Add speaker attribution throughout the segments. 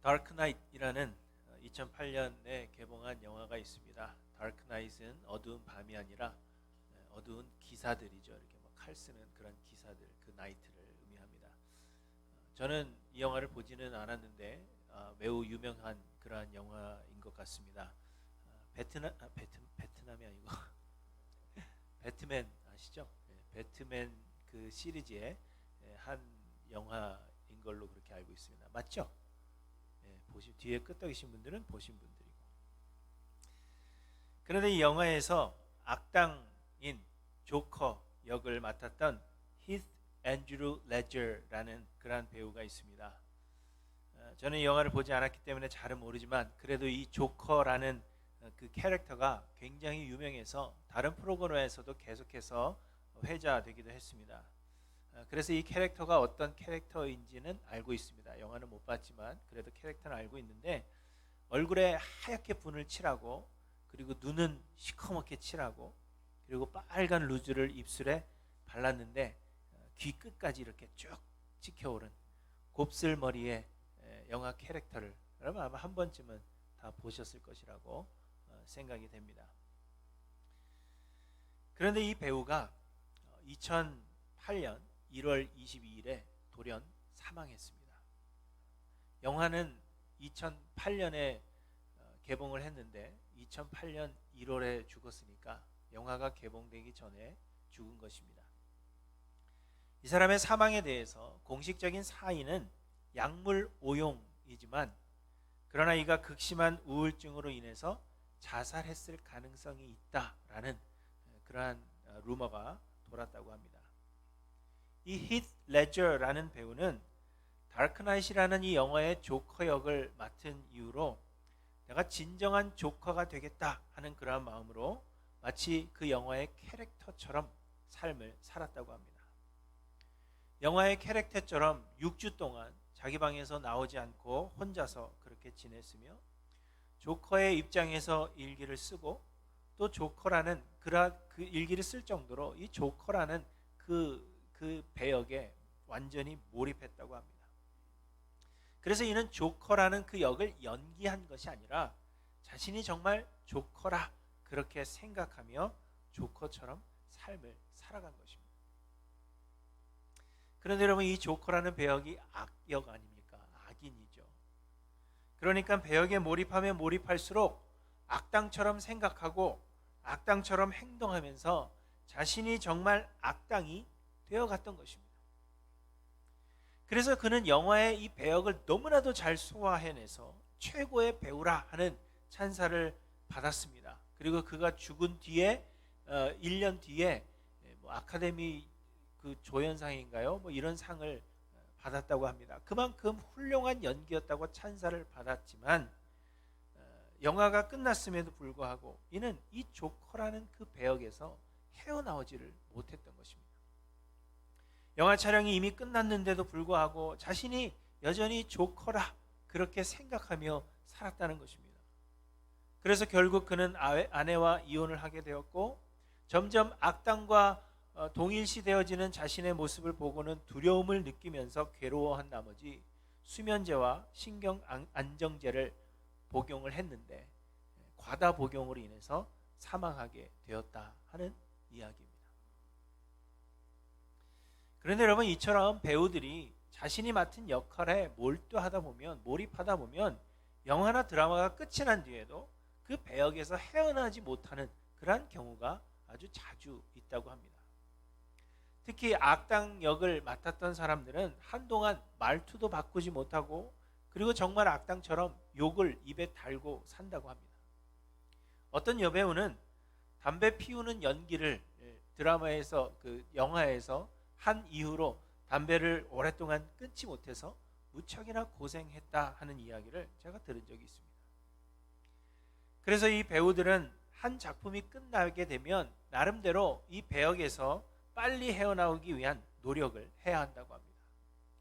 Speaker 1: 다크 나이트이라는 2008년에 개봉한 영화가 있습니다. 다크 나이트는 어두운 밤이 아니라 어두운 기사들이죠. 이렇게 뭐 칼 쓰는 그런 기사들, 그 나이트를 의미합니다. 저는 이 영화를 보지는 않았는데 매우 유명한 그러한 영화인 것 같습니다. 베트남이 아니고 배트맨 아시죠? 배트맨 그 시리즈의 한 영화인 걸로 그렇게 알고 있습니다. 맞죠? 뒤에 끄떡이신 분들은 보신 분들이고. 그런데 이 영화에서 악당인 조커 역을 맡았던 히스 앤드류 레저라는 그러한 배우가 있습니다. 저는 이 영화를 보지 않았기 때문에 잘은 모르지만 그래도 이 조커라는 그 캐릭터가 굉장히 유명해서 다른 프로그램에서도 계속해서 회자되기도 했습니다. 그래서 이 캐릭터가 어떤 캐릭터인지는 알고 있습니다. 영화는 못 봤지만 그래도 캐릭터는 알고 있는데, 얼굴에 하얗게 분을 칠하고, 그리고 눈은 시커멓게 칠하고, 그리고 빨간 루즈를 입술에 발랐는데 귀 끝까지 이렇게 쭉 찍혀오른 곱슬머리의 영화 캐릭터를 여러분 아마 한 번쯤은 다 보셨을 것이라고 생각이 됩니다. 그런데 이 배우가 2008년 1월 22일에 돌연 사망했습니다. 영화는 2008년에 개봉을 했는데 2008년 1월에 죽었으니까 영화가 개봉되기 전에 죽은 것입니다. 이 사람의 사망에 대해서 공식적인 사인은 약물 오용이지만, 그러나 이가 극심한 우울증으로 인해서 자살했을 가능성이 있다라는 그러한 루머가 돌았다고 합니다. 이 히스 레저라는 배우는 다크나잇이라는 이 영화의 조커 역을 맡은 이후로 내가 진정한 조커가 되겠다 하는 그러한 마음으로 마치 그 영화의 캐릭터처럼 삶을 살았다고 합니다. 영화의 캐릭터처럼 6주 동안 자기 방에서 나오지 않고 혼자서 그렇게 지냈으며, 조커의 입장에서 일기를 쓰고, 또 조커라는 그 일기를 쓸 정도로 이 조커라는 그 배역에 완전히 몰입했다고 합니다. 그래서 이는 조커라는 그 역을 연기한 것이 아니라 자신이 정말 조커라 그렇게 생각하며 조커처럼 삶을 살아간 것입니다. 그런데 여러분, 이 조커라는 배역이 악역 아닙니까? 악인이죠. 그러니까 배역에 몰입하면 몰입할수록 악당처럼 생각하고 악당처럼 행동하면서 자신이 정말 악당이 되어갔던 것입니다. 그래서 그는 영화의 이 배역을 너무나도 잘 소화해내서 최고의 배우라 하는 찬사를 받았습니다. 그리고 그가 죽은 뒤에 1년 뒤에 아카데미 그 조연상인가요? 이런 상을 받았다고 합니다. 그만큼 훌륭한 연기였다고 찬사를 받았지만, 영화가 끝났음에도 불구하고 이는 이 조커라는 그 배역에서 헤어나오지를 못했던 것입니다. 영화 촬영이 이미 끝났는데도 불구하고 자신이 여전히 조커라 그렇게 생각하며 살았다는 것입니다. 그래서 결국 그는 아내와 이혼을 하게 되었고, 점점 악당과 동일시되어지는 자신의 모습을 보고는 두려움을 느끼면서 괴로워한 나머지 수면제와 신경 안정제를 복용을 했는데 과다 복용으로 인해서 사망하게 되었다 하는 이야기입니다. 그런데 여러분, 이처럼 배우들이 자신이 맡은 역할에 몰입하다 보면 영화나 드라마가 끝이 난 뒤에도 그 배역에서 헤어나지 못하는 그러한 경우가 아주 자주 있다고 합니다. 특히 악당 역을 맡았던 사람들은 한동안 말투도 바꾸지 못하고, 그리고 정말 악당처럼 욕을 입에 달고 산다고 합니다. 어떤 여배우는 담배 피우는 연기를 드라마에서 그 영화에서 한 이후로 담배를 오랫동안 끊지 못해서 무척이나 고생했다 하는 이야기를 제가 들은 적이 있습니다. 그래서 이 배우들은 한 작품이 끝나게 되면 나름대로 이 배역에서 빨리 헤어나오기 위한 노력을 해야 한다고 합니다.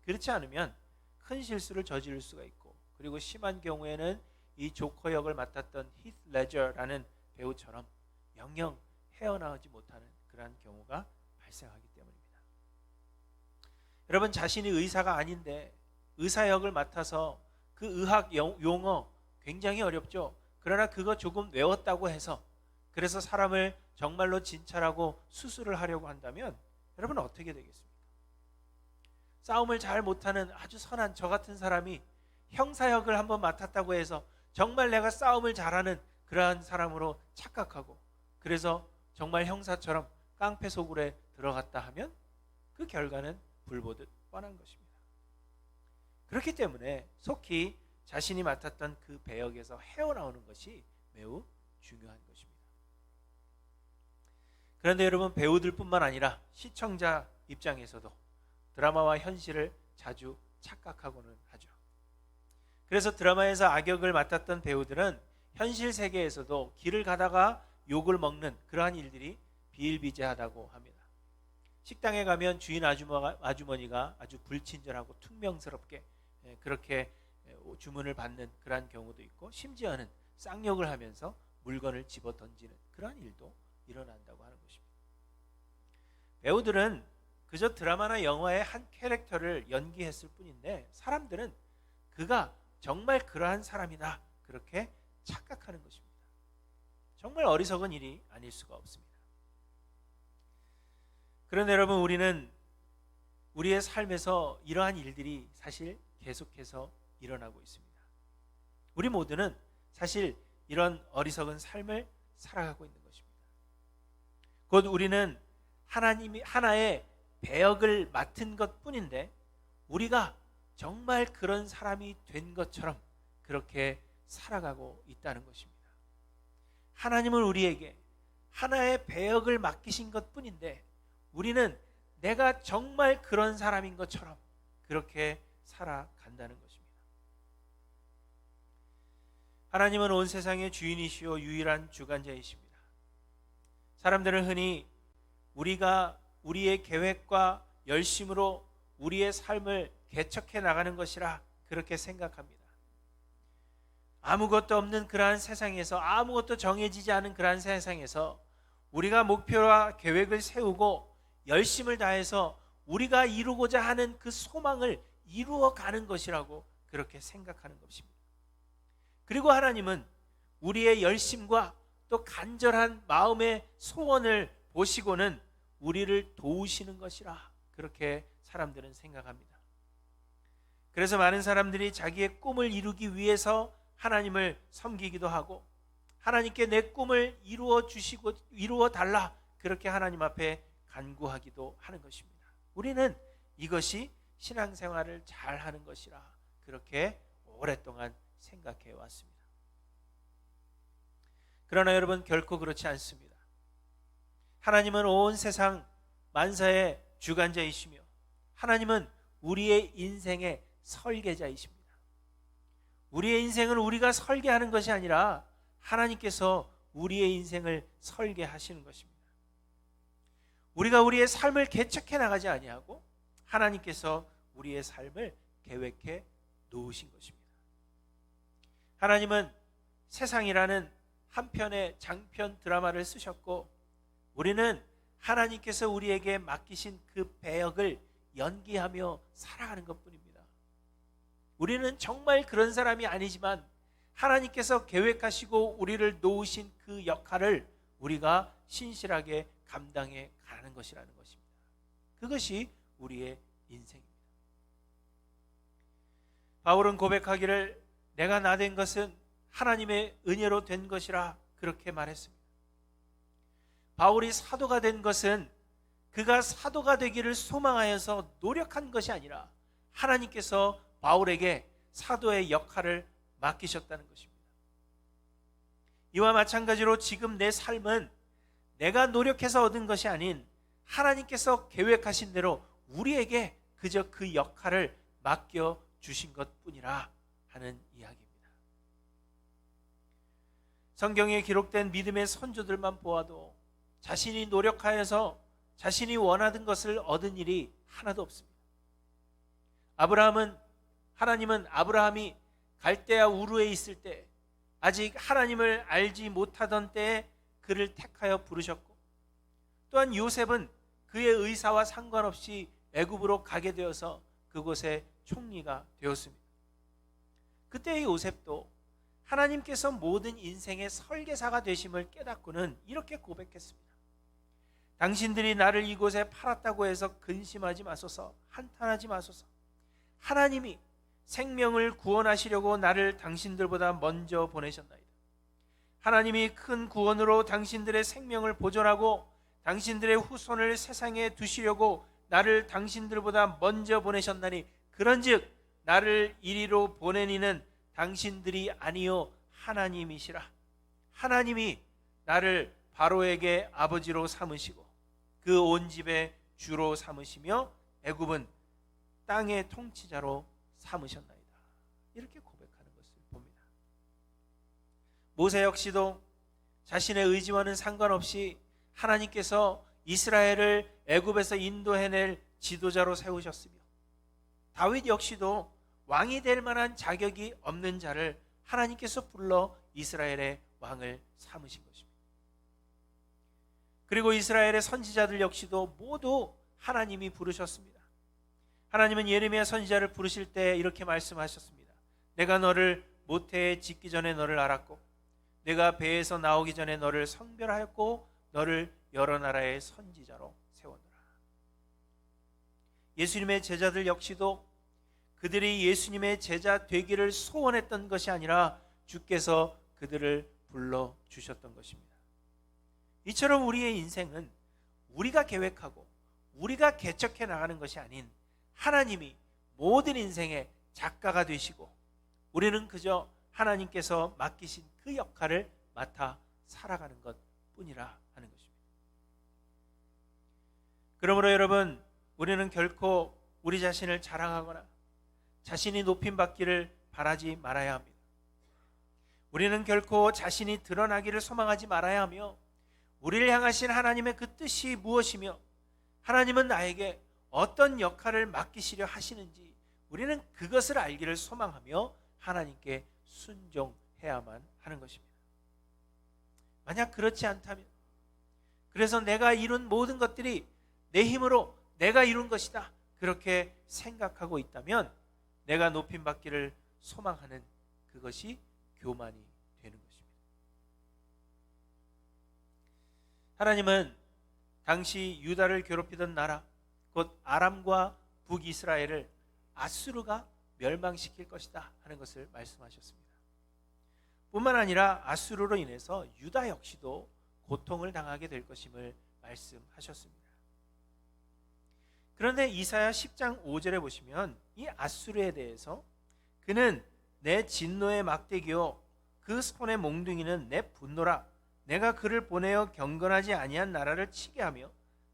Speaker 1: 그렇지 않으면 큰 실수를 저지를 수가 있고, 그리고 심한 경우에는 이 조커 역을 맡았던 히스 레저라는 배우처럼 영영 헤어나오지 못하는 그러한 경우가 발생하기 때문입니다. 여러분, 자신이 의사가 아닌데 의사 역을 맡아서 그 의학 용어 굉장히 어렵죠. 그러나 그거 조금 외웠다고 해서 그래서 사람을 정말로 진찰하고 수술을 하려고 한다면 여러분 어떻게 되겠습니까? 싸움을 잘 못하는 아주 선한 저 같은 사람이 형사역을 한번 맡았다고 해서 정말 내가 싸움을 잘하는 그러한 사람으로 착각하고 그래서 정말 형사처럼 깡패 소굴에 들어갔다 하면 그 결과는 불보듯 뻔한 것입니다. 그렇기 때문에 속히 자신이 맡았던 그 배역에서 헤어나오는 것이 매우 중요한 것입니다. 그런데 여러분, 배우들뿐만 아니라 시청자 입장에서도 드라마와 현실을 자주 착각하고는 하죠. 그래서 드라마에서 악역을 맡았던 배우들은 현실 세계에서도 길을 가다가 욕을 먹는 그러한 일들이 비일비재하다고 합니다. 식당에 가면 주인 아주머니가 아주 불친절하고 퉁명스럽게 그렇게 주문을 받는 그러한 경우도 있고, 심지어는 쌍욕을 하면서 물건을 집어 던지는 그러한 일도 일어난다고 하는 것입니다. 배우들은 그저 드라마나 영화의 한 캐릭터를 연기했을 뿐인데 사람들은 그가 정말 그러한 사람이다 그렇게 착각하는 것입니다. 정말 어리석은 일이 아닐 수가 없습니다. 그런데 여러분, 우리는 우리의 삶에서 이러한 일들이 사실 계속해서 일어나고 있습니다. 우리 모두는 사실 이런 어리석은 삶을 살아가고 있는 것입니다. 곧 우리는 하나님이 하나의 배역을 맡은 것뿐인데 우리가 정말 그런 사람이 된 것처럼 그렇게 살아가고 있다는 것입니다. 하나님은 우리에게 하나의 배역을 맡기신 것뿐인데 우리는 내가 정말 그런 사람인 것처럼 그렇게 살아간다는 것입니다. 하나님은 온 세상의 주인이시오 유일한 주관자이십니다. 사람들은 흔히 우리가 우리의 계획과 열심으로 우리의 삶을 개척해 나가는 것이라 그렇게 생각합니다. 아무것도 없는 그러한 세상에서, 아무것도 정해지지 않은 그러한 세상에서 우리가 목표와 계획을 세우고 열심을 다해서 우리가 이루고자 하는 그 소망을 이루어가는 것이라고 그렇게 생각하는 것입니다. 그리고 하나님은 우리의 열심과 또 간절한 마음의 소원을 보시고는 우리를 도우시는 것이라 그렇게 사람들은 생각합니다. 그래서 많은 사람들이 자기의 꿈을 이루기 위해서 하나님을 섬기기도 하고 하나님께 내 꿈을 이루어 달라 그렇게 하나님 앞에 간구하기도 하는 것입니다. 우리는 이것이 신앙생활을 잘하는 것이라 그렇게 오랫동안 생각해 왔습니다. 그러나 여러분, 결코 그렇지 않습니다. 하나님은 온 세상 만사의 주관자이시며 하나님은 우리의 인생의 설계자이십니다. 우리의 인생을 우리가 설계하는 것이 아니라 하나님께서 우리의 인생을 설계하시는 것입니다. 우리가 우리의 삶을 개척해 나가지 아니하고 하나님께서 우리의 삶을 계획해 놓으신 것입니다. 하나님은 세상이라는 한 편의 장편 드라마를 쓰셨고 우리는 하나님께서 우리에게 맡기신 그 배역을 연기하며 살아가는 것뿐입니다. 우리는 정말 그런 사람이 아니지만 하나님께서 계획하시고 우리를 놓으신 그 역할을 우리가 신실하게 감당해 가는 것이라는 것입니다. 그것이 우리의 인생입니다. 바울은 고백하기를 내가 나 된 것은 하나님의 은혜로 된 것이라 그렇게 말했습니다. 바울이 사도가 된 것은 그가 사도가 되기를 소망하여서 노력한 것이 아니라 하나님께서 바울에게 사도의 역할을 맡기셨다는 것입니다. 이와 마찬가지로 지금 내 삶은 내가 노력해서 얻은 것이 아닌 하나님께서 계획하신 대로 우리에게 그저 그 역할을 맡겨주신 것뿐이라 하는 이야기입니다. 성경에 기록된 믿음의 선조들만 보아도 자신이 노력하여서 자신이 원하던 것을 얻은 일이 하나도 없습니다. 하나님은 아브라함이 갈대아 우르에 있을 때 아직 하나님을 알지 못하던 때에 그를 택하여 부르셨고 또한 요셉은 그의 의사와 상관없이 애굽으로 가게 되어서 그곳의 총리가 되었습니다. 그때의 요셉도 하나님께서 모든 인생의 설계사가 되심을 깨닫고는 이렇게 고백했습니다. 당신들이 나를 이곳에 팔았다고 해서 근심하지 마소서, 한탄하지 마소서. 하나님이 생명을 구원하시려고 나를 당신들보다 먼저 보내셨나이다. 하나님이 큰 구원으로 당신들의 생명을 보존하고 당신들의 후손을 세상에 두시려고 나를 당신들보다 먼저 보내셨나니, 그런즉 나를 이리로 보내니는 당신들이 아니요 하나님이시라. 하나님이 나를 바로에게 아버지로 삼으시고 그 온 집의 주로 삼으시며 애굽은 땅의 통치자로 삼으셨나이다. 이렇게 고백하는 것을 봅니다. 모세 역시도 자신의 의지와는 상관없이 하나님께서 이스라엘을 애굽에서 인도해낼 지도자로 세우셨으며, 다윗 역시도 왕이 될 만한 자격이 없는 자를 하나님께서 불러 이스라엘의 왕을 삼으신 것입니다. 그리고 이스라엘의 선지자들 역시도 모두 하나님이 부르셨습니다. 하나님은 예레미야 선지자를 부르실 때 이렇게 말씀하셨습니다. 내가 너를 모태에 짓기 전에 너를 알았고 내가 배에서 나오기 전에 너를 성별하였고 너를 여러 나라의 선지자로 세웠노라. 예수님의 제자들 역시도 그들이 예수님의 제자 되기를 소원했던 것이 아니라 주께서 그들을 불러주셨던 것입니다. 이처럼 우리의 인생은 우리가 계획하고 우리가 개척해 나가는 것이 아닌 하나님이 모든 인생의 작가가 되시고 우리는 그저 하나님께서 맡기신 그 역할을 맡아 살아가는 것 뿐이라 하는 것입니다. 그러므로 여러분, 우리는 결코 우리 자신을 자랑하거나 자신이 높임받기를 바라지 말아야 합니다. 우리는 결코 자신이 드러나기를 소망하지 말아야 하며, 우리를 향하신 하나님의 그 뜻이 무엇이며 하나님은 나에게 어떤 역할을 맡기시려 하시는지 우리는 그것을 알기를 소망하며 하나님께 순종해야만 하는 것입니다. 만약 그렇지 않다면, 그래서 내가 이룬 모든 것들이 내 힘으로 내가 이룬 것이다 그렇게 생각하고 있다면 내가 높임받기를 소망하는 그것이 교만이 되는 것입니다. 하나님은 당시 유다를 괴롭히던 나라 곧 아람과 북이스라엘을 아수르가 멸망시킬 것이다 하는 것을 말씀하셨습니다. 뿐만 아니라 아수르로 인해서 유다 역시도 고통을 당하게 될 것임을 말씀하셨습니다. 그런데 이사야 10장 5절에 보시면 이 아수르에 대해서 그는 내 진노의 막대기요 그 손의 몽둥이는 내 분노라. 내가 그를 보내어 경건하지 아니한 나라를 치게 하며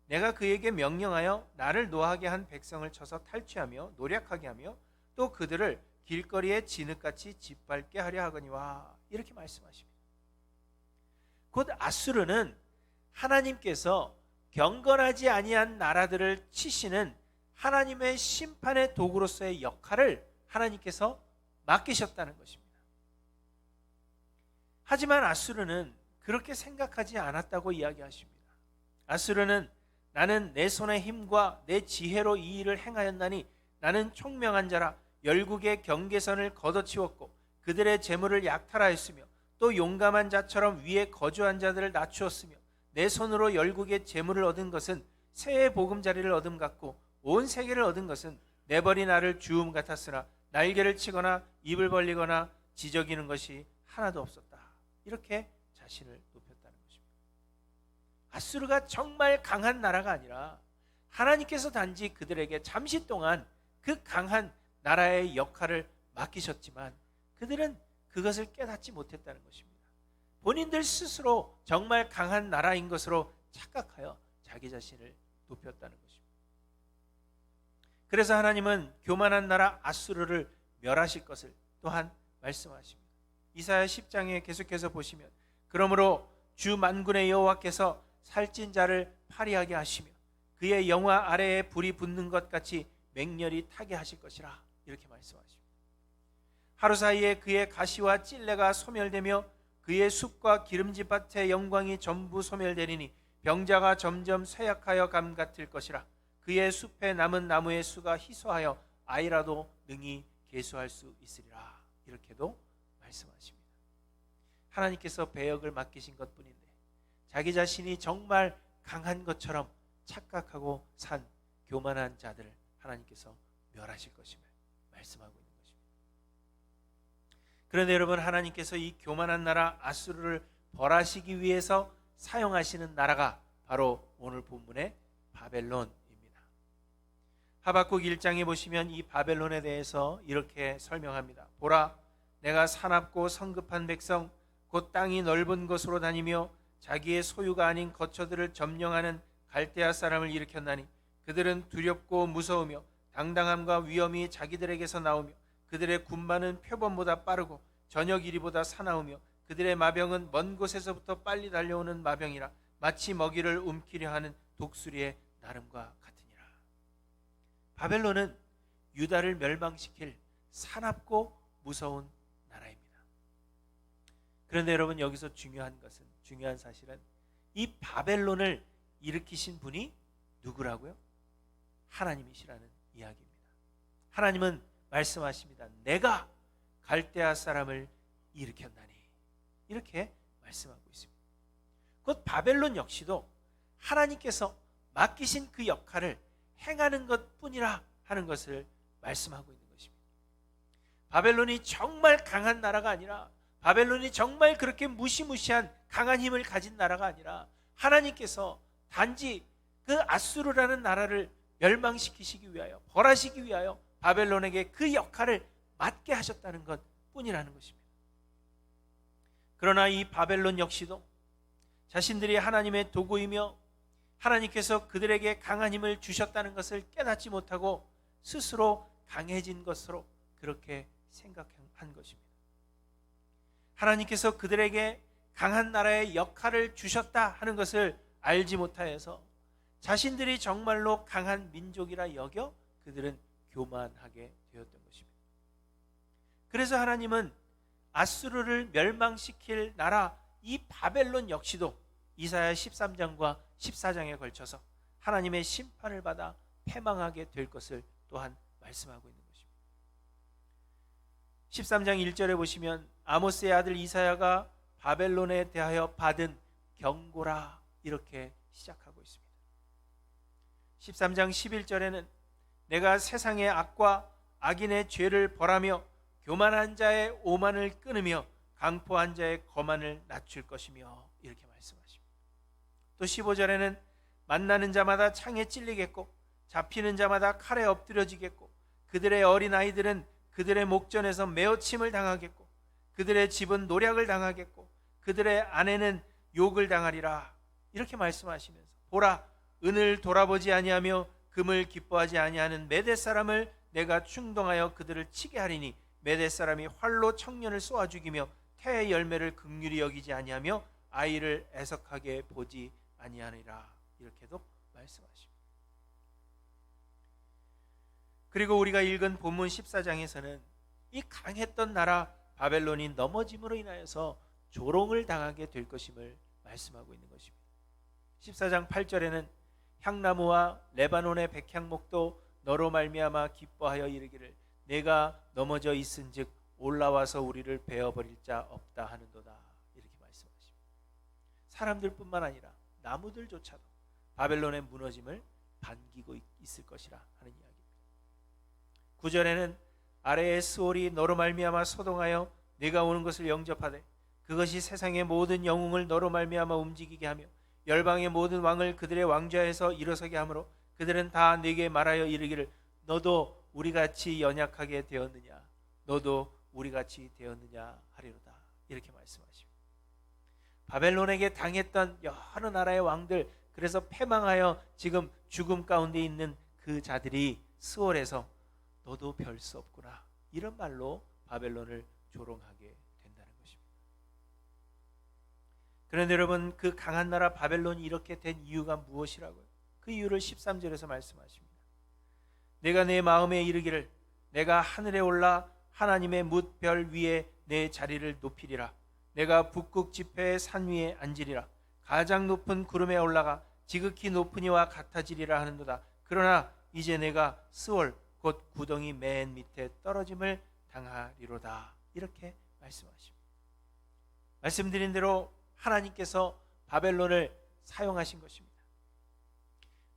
Speaker 1: 내가 그에게 명령하여 나를 노하게 한 백성을 쳐서 탈취하며 노략하게 하며 또 그들을 길거리에 진흙같이 짓밟게 하려 하거니와. 이렇게 말씀하십니다. 곧 아수르는 하나님께서 경건하지 아니한 나라들을 치시는 하나님의 심판의 도구로서의 역할을 하나님께서 맡기셨다는 것입니다. 하지만 아수르는 그렇게 생각하지 않았다고 이야기하십니다. 아수르는 나는 내 손의 힘과 내 지혜로 이 일을 행하였나니 나는 총명한 자라. 열국의 경계선을 걷어치웠고 그들의 재물을 약탈하였으며 또 용감한 자처럼 위에 거주한 자들을 낮추었으며 내 손으로 열국의 재물을 얻은 것은 새의 보금자리를 얻음 같고 온 세계를 얻은 것은 내버린 알을 주움 같았으나 날개를 치거나 입을 벌리거나 지저귀는 것이 하나도 없었다. 이렇게 자신을 높였다는 것입니다. 아수르가 정말 강한 나라가 아니라 하나님께서 단지 그들에게 잠시 동안 그 강한 나라의 역할을 맡기셨지만 그들은 그것을 깨닫지 못했다는 것입니다. 본인들 스스로 정말 강한 나라인 것으로 착각하여 자기 자신을 높였다는 것입니다. 그래서 하나님은 교만한 나라 아수르를 멸하실 것을 또한 말씀하십니다. 이사야 10장에 계속해서 보시면 그러므로 주 만군의 여호와께서 살찐 자를 파리하게 하시며 그의 영화 아래에 불이 붙는 것 같이 맹렬히 타게 하실 것이라. 이렇게 말씀하십니다. 하루 사이에 그의 가시와 찔레가 소멸되며 그의 숲과 기름진밭의 영광이 전부 소멸되리니 병자가 점점 쇠약하여 감 같을 것이라. 그의 숲에 남은 나무의 수가 희소하여 아이라도 능히 계수할 수 있으리라. 이렇게도 말씀하십니다. 하나님께서 배역을 맡기신 것뿐인데 자기 자신이 정말 강한 것처럼 착각하고 산 교만한 자들을 하나님께서 멸하실 것임을 말씀하고 있는 것입니다. 그런데 여러분, 하나님께서 이 교만한 나라 아수르를 벌하시기 위해서 사용하시는 나라가 바로 오늘 본문의 바벨론입니다. 하박국 1장에 보시면 이 바벨론에 대해서 이렇게 설명합니다. 보라, 내가 사납고 성급한 백성 곧 땅이 넓은 곳으로 다니며 자기의 소유가 아닌 거처들을 점령하는 갈대아 사람을 일으켰나니 그들은 두렵고 무서우며 당당함과 위엄이 자기들에게서 나오며 그들의 군마는 표범보다 빠르고 저녁 이리보다 사나우며 그들의 마병은 먼 곳에서부터 빨리 달려오는 마병이라 마치 먹이를 움키려 하는 독수리의 나름과 같으니라. 바벨론은 유다를 멸망시킬 사납고 무서운 나라입니다. 그런데 여러분, 여기서 중요한 사실은 이 바벨론을 일으키신 분이 누구라고요? 하나님이시라는 이야기입니다. 하나님은 말씀하십니다. 내가 갈대아 사람을 일으켰나니, 이렇게 말씀하고 있습니다. 곧 바벨론 역시도 하나님께서 맡기신 그 역할을 행하는 것뿐이라 하는 것을 말씀하고 있는 것입니다. 바벨론이 정말 강한 나라가 아니라, 바벨론이 정말 그렇게 무시무시한 강한 힘을 가진 나라가 아니라 하나님께서 단지 그 아수르라는 나라를 멸망시키시기 위하여, 벌하시기 위하여 바벨론에게 그 역할을 맡게 하셨다는 것 뿐이라는 것입니다. 그러나 이 바벨론 역시도 자신들이 하나님의 도구이며 하나님께서 그들에게 강한 힘을 주셨다는 것을 깨닫지 못하고 스스로 강해진 것으로 그렇게 생각한 것입니다. 하나님께서 그들에게 강한 나라의 역할을 주셨다 하는 것을 알지 못하여서 자신들이 정말로 강한 민족이라 여겨 그들은 교만하게 되었던 것입니다. 그래서 하나님은 아수르를 멸망시킬 나라 이 바벨론 역시도 이사야 13장과 14장에 걸쳐서 하나님의 심판을 받아 패망하게 될 것을 또한 말씀하고 있는 것입니다. 13장 1절에 보시면 아모스의 아들 이사야가 바벨론에 대하여 받은 경고라, 이렇게 시작하고 있습니다. 13장 11절에는 내가 세상의 악과 악인의 죄를 벌하며 교만한 자의 오만을 끊으며 강포한 자의 거만을 낮출 것이며, 이렇게 말씀하십니다. 또 15절에는 만나는 자마다 창에 찔리겠고 잡히는 자마다 칼에 엎드려지겠고 그들의 어린아이들은 그들의 목전에서 메어침을 당하겠고 그들의 집은 노략을 당하겠고 그들의 아내는 욕을 당하리라, 이렇게 말씀하시면서 보라, 은을 돌아보지 아니하며 금을 기뻐하지 아니하는 메대 사람을 내가 충동하여 그들을 치게 하리니 메대 사람이 활로 청년을 쏘아 죽이며 태의 열매를 긍휼히 여기지 아니하며 아이를 애석하게 보지 아니하리라, 이렇게도 말씀하십니다. 그리고 우리가 읽은 본문 14장에서는 이 강했던 나라 바벨론이 넘어짐으로 인하여서 조롱을 당하게 될 것임을 말씀하고 있는 것입니다. 14장 8절에는 향나무와 레바논의 백향목도 너로 말미암아 기뻐하여 이르기를 내가 넘어져 있은즉 올라와서 우리를 베어버릴 자 없다 하는도다, 이렇게 말씀하십니다. 사람들뿐만 아니라 나무들조차도 바벨론의 무너짐을 반기고 있을 것이라 하는 이야기입니다. 9절에는 아래의 스올이 너로 말미암아 소동하여 네가 오는 것을 영접하되 그것이 세상의 모든 영웅을 너로 말미암아 움직이게 하며 열방의 모든 왕을 그들의 왕좌에서 일어서게 하므로 그들은 다 네게 말하여 이르기를 너도 우리같이 연약하게 되었느냐, 너도 우리같이 되었느냐 하리로다, 이렇게 말씀하십니다. 바벨론에게 당했던 여러 나라의 왕들, 그래서 패망하여 지금 죽음 가운데 있는 그 자들이 스올에서 너도 별 수 없구나, 이런 말로 바벨론을 조롱하게 된다는 것입니다. 그런데 여러분, 그 강한 나라 바벨론이 이렇게 된 이유가 무엇이라고요? 그 이유를 13절에서 말씀하십니다. 내가 내 마음에 이르기를 내가 하늘에 올라 하나님의 뭇별 위에 내 자리를 높이리라. 내가 북극 지폐의 산 위에 앉으리라. 가장 높은 구름에 올라가 지극히 높은 이와 같아지리라 하는도다. 그러나 이제 내가 스월 곧 구덩이 맨 밑에 떨어짐을 당하리로다, 이렇게 말씀하십니다. 말씀드린 대로 하나님께서 바벨론을 사용하신 것입니다.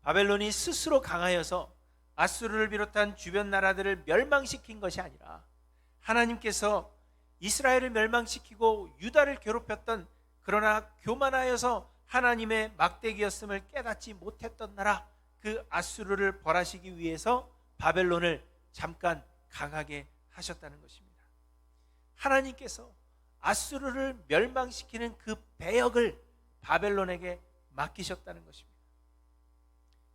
Speaker 1: 바벨론이 스스로 강하여서 아수르를 비롯한 주변 나라들을 멸망시킨 것이 아니라 하나님께서 이스라엘을 멸망시키고 유다를 괴롭혔던, 그러나 교만하여서 하나님의 막대기였음을 깨닫지 못했던 나라, 그 아수르를 벌하시기 위해서 바벨론을 잠깐 강하게 하셨다는 것입니다. 하나님께서 아수르를 멸망시키는 그 배역을 바벨론에게 맡기셨다는 것입니다.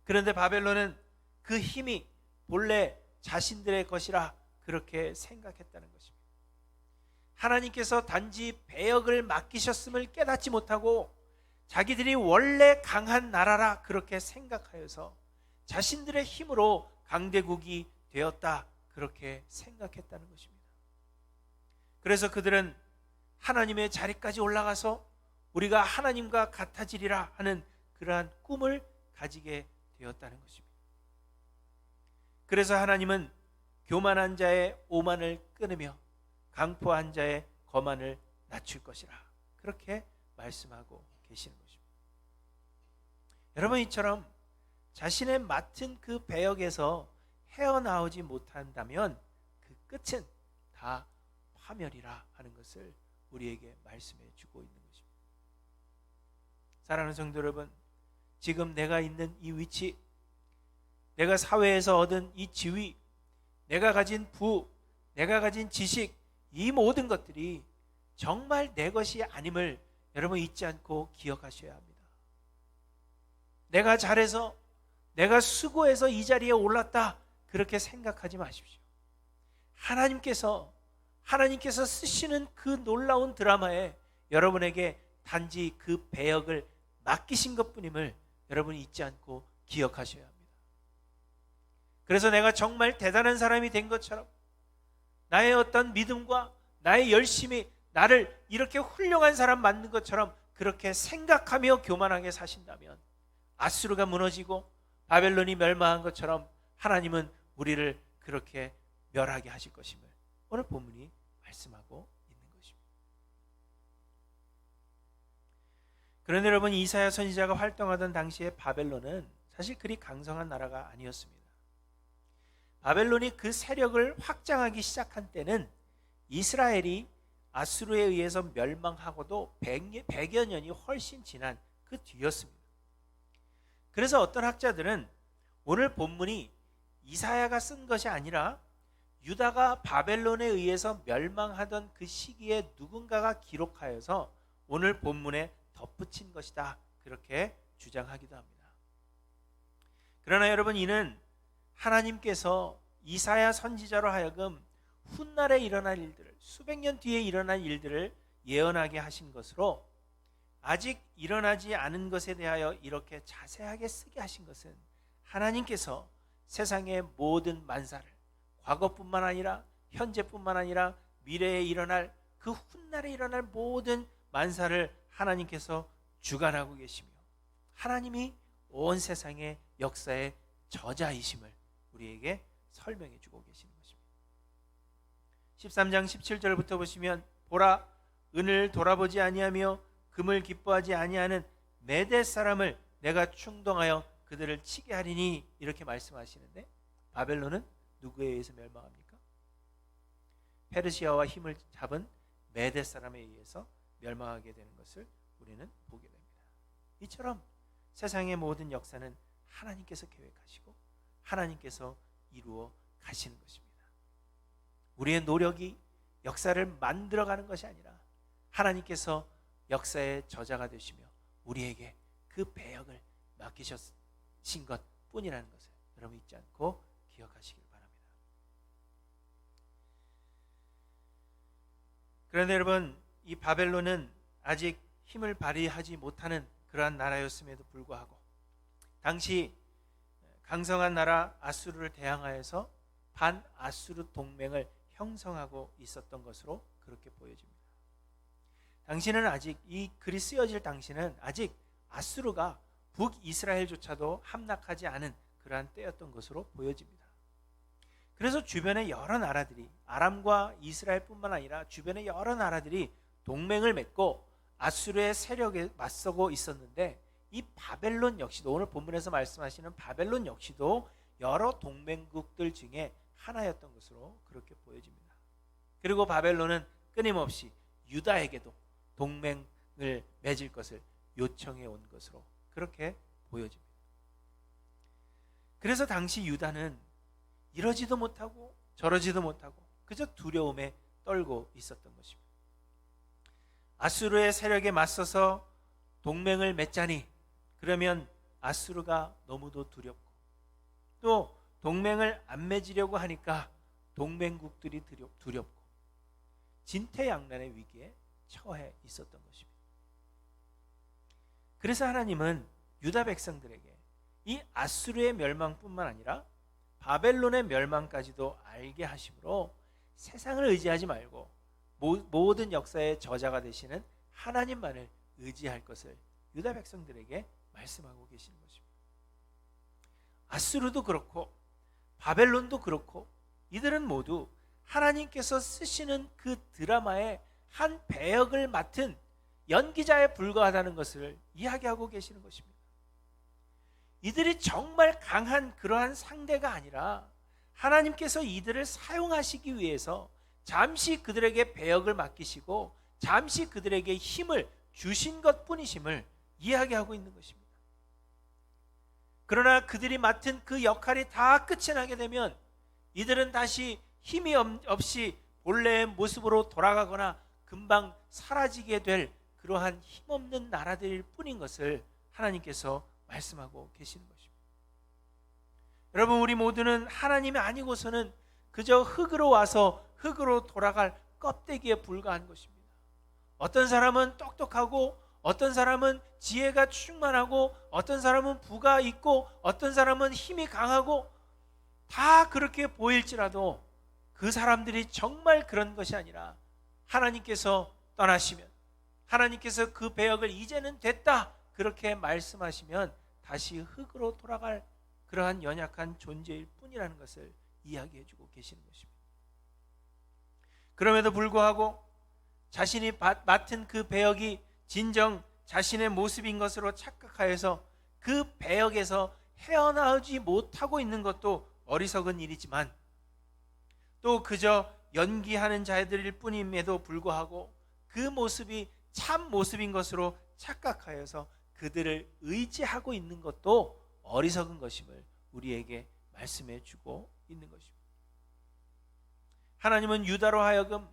Speaker 1: 그런데 바벨론은 그 힘이 본래 자신들의 것이라 그렇게 생각했다는 것입니다. 하나님께서 단지 배역을 맡기셨음을 깨닫지 못하고 자기들이 원래 강한 나라라 그렇게 생각하여서 자신들의 힘으로 강대국이 되었다 그렇게 생각했다는 것입니다. 그래서 그들은 하나님의 자리까지 올라가서 우리가 하나님과 같아지리라 하는 그러한 꿈을 가지게 되었다는 것입니다. 그래서 하나님은 교만한 자의 오만을 끊으며 강포한 자의 거만을 낮출 것이라 그렇게 말씀하고 계시는 것입니다. 여러분, 이처럼 자신의 맡은 그 배역에서 헤어나오지 못한다면 그 끝은 다 파멸이라 하는 것을 우리에게 말씀해 주고 있는 것입니다. 사랑하는 성도 여러분, 지금 내가 있는 이 위치, 내가 사회에서 얻은 이 지위, 내가 가진 부, 내가 가진 지식, 이 모든 것들이 정말 내 것이 아님을 여러분 잊지 않고 기억하셔야 합니다. 내가 잘해서, 내가 수고해서 이 자리에 올랐다 그렇게 생각하지 마십시오. 하나님께서 쓰시는 그 놀라운 드라마에 여러분에게 단지 그 배역을 맡기신 것뿐임을 여러분이 잊지 않고 기억하셔야 합니다. 그래서 내가 정말 대단한 사람이 된 것처럼, 나의 어떤 믿음과 나의 열심이 나를 이렇게 훌륭한 사람 만든 것처럼 그렇게 생각하며 교만하게 사신다면 아수르가 무너지고 바벨론이 멸망한 것처럼 하나님은 우리를 그렇게 멸하게 하실 것임을 오늘 본문이 말씀하고 있는 것입니다. 그런데 여러분, 이사야 선지자가 활동하던 당시에 바벨론은 사실 그리 강성한 나라가 아니었습니다. 바벨론이 그 세력을 확장하기 시작한 때는 이스라엘이 아수르에 의해서 멸망하고도 100여 년이 훨씬 지난 그 뒤였습니다. 그래서 어떤 학자들은 오늘 본문이 이사야가 쓴 것이 아니라 유다가 바벨론에 의해서 멸망하던 그 시기에 누군가가 기록하여서 오늘 본문에 덧붙인 것이다 그렇게 주장하기도 합니다. 그러나 여러분, 이는 하나님께서 이사야 선지자로 하여금 훗날에 일어날 일들을, 수백 년 뒤에 일어날 일들을 예언하게 하신 것으로 아직 일어나지 않은 것에 대하여 이렇게 자세하게 쓰게 하신 것은 하나님께서 세상의 모든 만사를, 과거뿐만 아니라 현재뿐만 아니라 미래에 일어날 그 훗날에 일어날 모든 만사를 하나님께서 주관하고 계시며 하나님이 온 세상의 역사의 저자이심을 우리에게 설명해 주고 계시는 것입니다. 13장 17절부터 보시면, 보라, 은을 돌아보지 아니하며 금을 기뻐하지 아니하는 메대 사람을 내가 충동하여 그들을 치게 하리니 이렇게 말씀하시는데, 바벨론은 누구에 의해서 멸망합니까? 페르시아와 힘을 잡은 메대 사람에 의해서 멸망하게 되는 것을 우리는 보게 됩니다. 이처럼 세상의 모든 역사는 하나님께서 계획하시고 하나님께서 이루어 가시는 것입니다. 우리의 노력이 역사를 만들어가는 것이 아니라 하나님께서 역사의 저자가 되시며 우리에게 그 배역을 맡기신 것뿐이라는 것을 여러분 잊지 않고 기억하시길 바랍니다. 그런데 여러분, 이 바벨론은 아직 힘을 발휘하지 못하는 그러한 나라였음에도 불구하고 당시 강성한 나라 아수르를 대항하여서 반아수르 동맹을 형성하고 있었던 것으로 그렇게 보여집니다. 당시는 아직, 이 글이 쓰여질 당시는 아직 아수르가 북이스라엘조차도 함락하지 않은 그러한 때였던 것으로 보여집니다. 그래서 주변의 여러 나라들이, 아람과 이스라엘뿐만 아니라 주변의 여러 나라들이 동맹을 맺고 아수르의 세력에 맞서고 있었는데, 이 바벨론 역시도, 오늘 본문에서 말씀하시는 바벨론 역시도 여러 동맹국들 중에 하나였던 것으로 그렇게 보여집니다. 그리고 바벨론은 끊임없이 유다에게도 동맹을 맺을 것을 요청해 온 것으로 그렇게 보여집니다. 그래서 당시 유다는 이러지도 못하고 저러지도 못하고 그저 두려움에 떨고 있었던 것입니다. 아수르의 세력에 맞서서 동맹을 맺자니 그러면 아수르가 너무도 두렵고, 또 동맹을 안 맺으려고 하니까 동맹국들이 두렵고 진퇴양난의 위기에 처해 있었던 것입니다. 그래서 하나님은 유다 백성들에게 이 아수르의 멸망뿐만 아니라 바벨론의 멸망까지도 알게 하심으로 세상을 의지하지 말고 모든 역사의 저자가 되시는 하나님만을 의지할 것을 유다 백성들에게 말씀하고 계시는 것입니다. 아수르도 그렇고 바벨론도 그렇고 이들은 모두 하나님께서 쓰시는 그 드라마의 한 배역을 맡은 연기자에 불과하다는 것을 이야기하고 계시는 것입니다. 이들이 정말 강한 그러한 상대가 아니라 하나님께서 이들을 사용하시기 위해서 잠시 그들에게 배역을 맡기시고 잠시 그들에게 힘을 주신 것뿐이심을 이야기하고 있는 것입니다. 그러나 그들이 맡은 그 역할이 다 끝이 나게 되면 이들은 다시 힘이 없이 본래의 모습으로 돌아가거나 금방 사라지게 될 그러한 힘없는 나라들일 뿐인 것을 하나님께서 말씀하고 계시는 것입니다. 여러분, 우리 모두는 하나님이 아니고서는 그저 흙으로 와서 흙으로 돌아갈 껍데기에 불과한 것입니다. 어떤 사람은 똑똑하고, 어떤 사람은 지혜가 충만하고, 어떤 사람은 부가 있고, 어떤 사람은 힘이 강하고, 다 그렇게 보일지라도 그 사람들이 정말 그런 것이 아니라 하나님께서 떠나시면, 하나님께서 그 배역을 이제는 됐다 그렇게 말씀하시면 다시 흙으로 돌아갈 그러한 연약한 존재일 뿐이라는 것을 이야기해 주고 계시는 것입니다. 그럼에도 불구하고 자신이 맡은 그 배역이 진정 자신의 모습인 것으로 착각하여서 그 배역에서 헤어나오지 못하고 있는 것도 어리석은 일이지만, 또 그저 연기하는 자들일 뿐임에도 불구하고 그 모습이 참 모습인 것으로 착각하여서 그들을 의지하고 있는 것도 어리석은 것임을 우리에게 말씀해 주고 있는 것입니다. 하나님은 유다로 하여금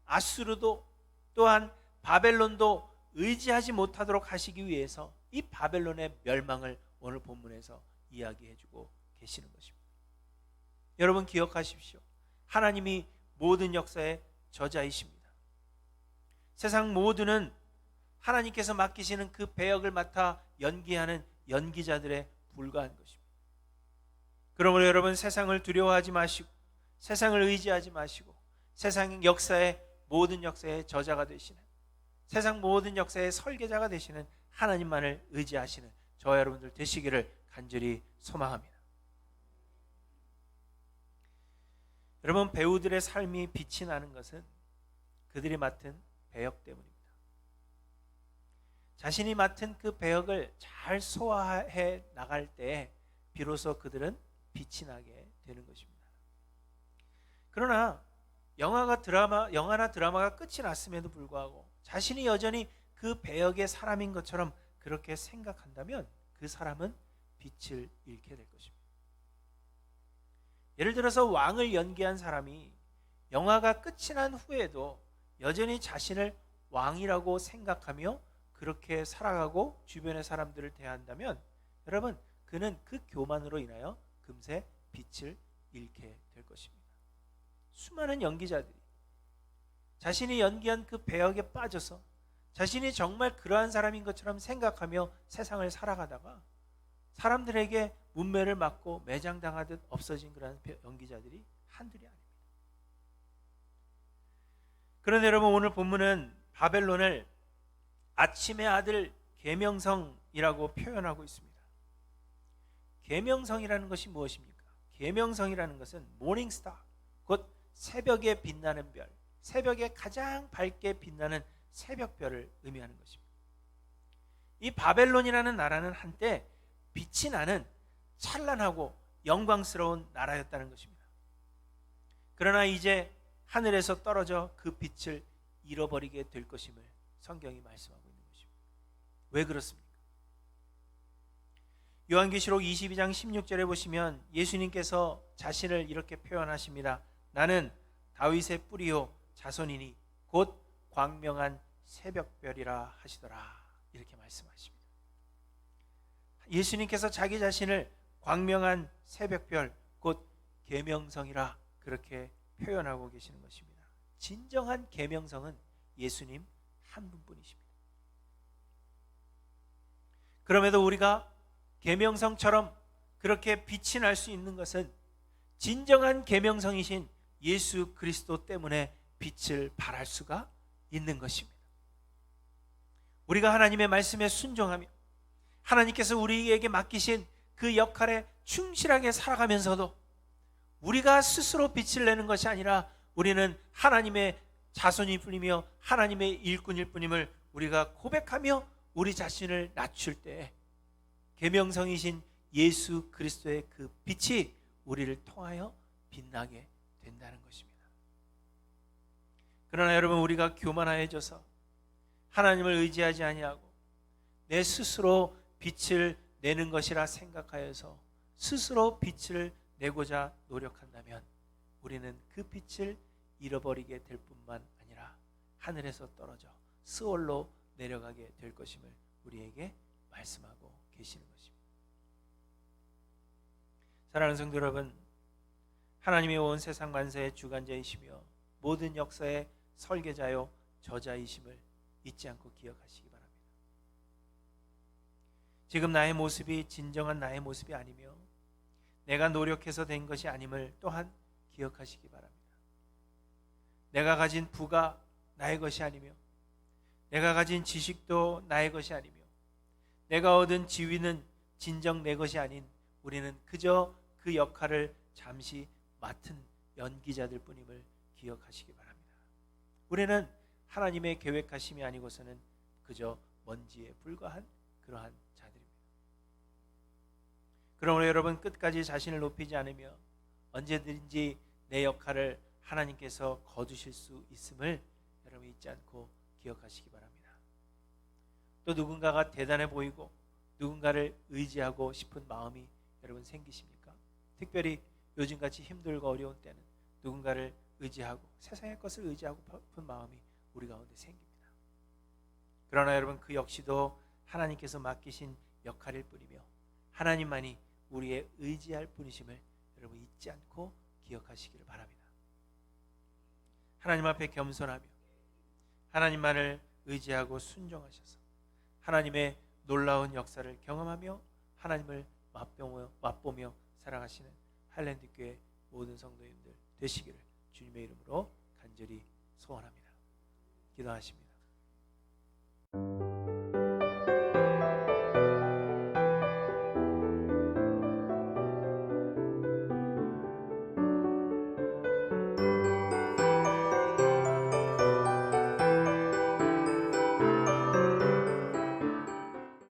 Speaker 1: 아수르도 또한 바벨론도 의지하지 못하도록 하시기 위해서 이 바벨론의 멸망을 오늘 본문에서 이야기해 주고 계시는 것입니다. 여러분, 기억하십시오. 하나님이 모든 역사의 저자이십니다. 세상 모두는 하나님께서 맡기시는 그 배역을 맡아 연기하는 연기자들에 불과한 것입니다. 그러므로 여러분, 세상을 두려워하지 마시고, 세상을 의지하지 마시고, 세상 역사의 모든 역사의 저자가 되시는, 세상 모든 역사의 설계자가 되시는 하나님만을 의지하시는 저와 여러분들 되시기를 간절히 소망합니다. 여러분, 배우들의 삶이 빛이 나는 것은 그들이 맡은 배역 때문입니다. 자신이 맡은 그 배역을 잘 소화해 나갈 때 비로소 그들은 빛이 나게 되는 것입니다. 그러나 영화나 드라마가 끝이 났음에도 불구하고 자신이 여전히 그 배역의 사람인 것처럼 그렇게 생각한다면 그 사람은 빛을 잃게 될 것입니다. 예를 들어서 왕을 연기한 사람이 영화가 끝이 난 후에도 여전히 자신을 왕이라고 생각하며 그렇게 살아가고 주변의 사람들을 대한다면, 여러분, 그는 그 교만으로 인하여 금세 빛을 잃게 될 것입니다. 수많은 연기자들이 자신이 연기한 그 배역에 빠져서 자신이 정말 그러한 사람인 것처럼 생각하며 세상을 살아가다가 사람들에게 문매를 맞고 매장당하듯 없어진 그런 연기자들이 한둘이 아닙니다. 그런데 여러분, 오늘 본문은 바벨론을 아침의 아들 계명성이라고 표현하고 있습니다. 계명성이라는 것이 무엇입니까? 계명성이라는 것은 모닝스타, 곧 새벽에 빛나는 별, 새벽에 가장 밝게 빛나는 새벽별을 의미하는 것입니다. 이 바벨론이라는 나라는 한때 빛이 나는 찬란하고 영광스러운 나라였다는 것입니다. 그러나 이제 하늘에서 떨어져 그 빛을 잃어버리게 될 것임을 성경이 말씀하고 있는 것입니다. 왜 그렇습니까? 요한계시록 22장 16절에 보시면 예수님께서 자신을 이렇게 표현하십니다. 나는 다윗의 뿌리요 자손이니 곧 광명한 새벽별이라 하시더라. 이렇게 말씀하십니다. 예수님께서 자기 자신을 광명한 새벽별, 곧 계명성이라 그렇게 표현하고 계시는 것입니다. 진정한 계명성은 예수님 한 분뿐이십니다. 그럼에도 우리가 계명성처럼 그렇게 빛이 날 수 있는 것은 진정한 계명성이신 예수 그리스도 때문에 빛을 발할 수가 있는 것입니다. 우리가 하나님의 말씀에 순종하며 하나님께서 우리에게 맡기신 그 역할에 충실하게 살아가면서도 우리가 스스로 빛을 내는 것이 아니라 우리는 하나님의 자손일 뿐이며 하나님의 일꾼일 뿐임을 우리가 고백하며 우리 자신을 낮출 때 계명성이신 예수 그리스도의 그 빛이 우리를 통하여 빛나게 된다는 것입니다. 그러나 여러분, 우리가 교만해져서 하나님을 의지하지 아니하고 내 스스로 빛을 내는 것이라 생각하여서 스스로 빛을 내고자 노력한다면 우리는 그 빛을 잃어버리게 될 뿐만 아니라 하늘에서 떨어져 스올로 내려가게 될 것임을 우리에게 말씀하고 계시는 것입니다. 사랑하는 성도 여러분, 하나님이 온 세상 만사의 주관자이시며 모든 역사의 설계자요 저자이심을 잊지 않고 기억하시기 바랍니다. 지금 나의 모습이 진정한 나의 모습이 아니며 내가 노력해서 된 것이 아님을 또한 기억하시기 바랍니다. 내가 가진 부가 나의 것이 아니며 내가 가진 지식도 나의 것이 아니며 내가 얻은 지위는 진정 내 것이 아닌 우리는 그저 그 역할을 잠시 맡은 연기자들 뿐임을 기억하시기 바랍니다. 우리는 하나님의 계획하심이 아니고서는 그저 먼지에 불과한 그러한 자들입니다. 그러므로 여러분, 끝까지 자신을 높이지 않으며 언제든지 내 역할을 하나님께서 거두실 수 있음을 여러분 잊지 않고 기억하시기 바랍니다. 또 누군가가 대단해 보이고 누군가를 의지하고 싶은 마음이 여러분 생기십니까? 특별히 요즘같이 힘들고 어려운 때는 누군가를 의지하고 세상의 것을 의지하고 싶은 마음이 우리 가운데 생깁니다. 그러나 여러분, 그 역시도 하나님께서 맡기신 역할일 뿐이며 하나님만이 우리의 의지할 뿐이심을 여러분 잊지 않고 기억하시기를 바랍니다. 하나님 앞에 겸손하며 하나님만을 의지하고 순종하셔서 하나님의 놀라운 역사를 경험하며 하나님을 맛보며 살아가시는 하일랜드 교회 모든 성도님들 되시기를 주님의 이름으로 간절히 소원합니다. 기도하십니다.